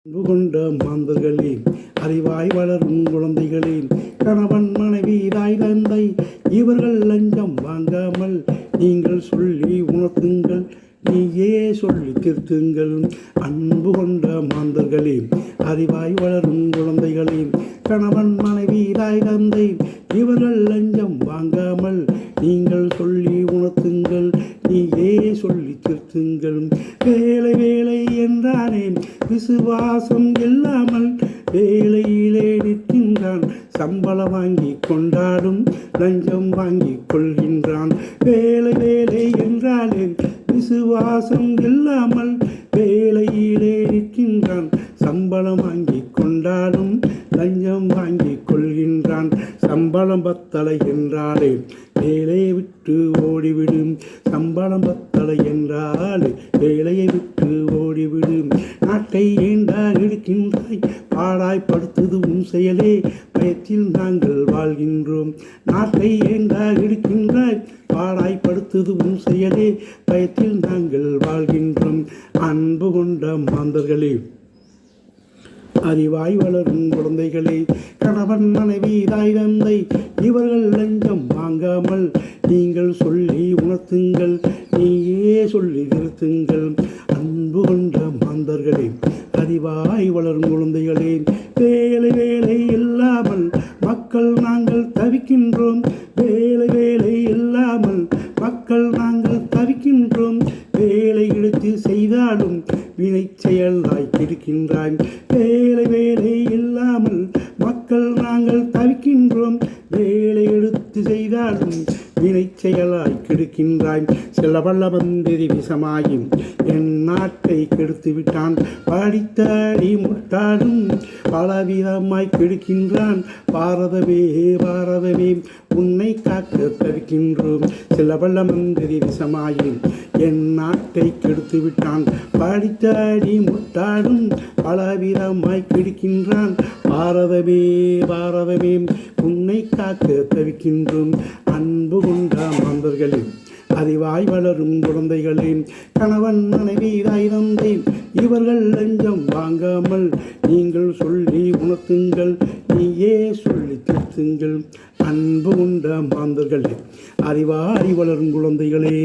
அன்பு கொண்ட மாந்தர்களே, அறிவாய் வளரும் குழந்தைகளே, கணவன் மனைவி தாய் தந்தை இவர்கள் லஞ்சம் வாங்காமல் நீங்கள் சொல்லி உணர்த்துங்கள், நீயே சொல்லி திருத்துங்கள். அன்பு கொண்ட மாந்தர்களே, அறிவாய் வளரும் குழந்தைகளே, கணவன் மனைவி தாய் தந்தை இவர்கள் லஞ்சம் வாங்காமல் நீங்கள் சொல்லி உணர்த்துங்கள், நீயே சொல்லி திருத்துங்கள். வேலை வேலை என்றானே விசுவாசம் இல்லாமல் வேலையிலே நிற்கின்றான், சம்பளம் வாங்கி கொண்டாடும் லஞ்சம் வாங்கி கொள்கின்றான். வேலை வேலை என்றாலே விசுவாசம் இல்லாமல் வேலையிலே நிற்கின்றான், சம்பளம் வாங்கி கொண்டாடும் லஞ்சம் வாங்கி கொள்கின்றான். சம்பளம் பத்தலை என்றாலே வேலையை விட்டு ஓடிவிடும், சம்பளம் பத்தலை என்றாலே வேலையை விட்டு ஓடிவிடும். நாட்டை ஏண்டாக இருக்கின்றாய், பாடாய்படுத்துது உன் செயலே, பயத்தில் நாங்கள் வாழ்கின்றோம். நாட்டை ஏண்டாக இருக்கின்றாய், பாடாய்படுத்துது உன் செயலே, பயத்தில் நாங்கள் வாழ்கின்றோம். அன்பு கொண்ட மாந்தர்களே, அறிவாய் வளரும் குழந்தைகளே, கணவன் மனைவி தாய் தந்தை இவர்கள் லஞ்சம் வாங்காமல் நீங்கள் சொல்லி உணர்த்துங்கள், நீயே சொல்லி திருத்துங்கள். அன்பு கொண்ட மாந்தர்களே, அறிவாய் வளரும் குழந்தைகளே, வேலை வேலை இல்லாமல் மக்கள் நாங்கள் தவிக்கின்றோம், வேலை வேலை இல்லாமல் மக்கள் நாங்கள் தவிக்கின்றோம். வேலை எடுத்து செய்தாலும் வினை செயலாய் இருக்கின்றாய், வேலை வேலை இல்லாமல் மக்கள் நாங்கள் தவிக்கின்றோம், வேலை எடுத்து செய்தாலும் வினை செயலாய் கெடுக்கின்றாய். சில வல்லவந்தெறி விஷமாயும் என் நாட்டை கெடுத்து விட்டான், படித்தாடி முட்டாடும் பலவிதமாய் கெடுக்கின்றான். பாரதமே பாரதமே உன்னை காக்க தவிக்கின்றோம். சில வல்லவந்தெறி விஷமாயும் என் நாட்டை கெடுத்து விட்டான், படித்தாடி முட்டாடும் பலவிதமாய் கெடுக்கின்றான். பாரதமே பாரதமே உன்னை காக்க தவிக்கின்றோம். அன்பு கொண்ட மாந்தர்களே, அறிவாய் வளரும் குழந்தைகளே, கணவன் மனைவி தாய் தந்தை இவர்கள் லஞ்சம் வாங்காமல் நீங்கள் சொல்லி உணர்த்துங்கள், நீயே சொல்லி திருத்துங்கள். அன்பு கொண்ட மாந்தர்களே, அறிவாய் வளரும் குழந்தைகளே.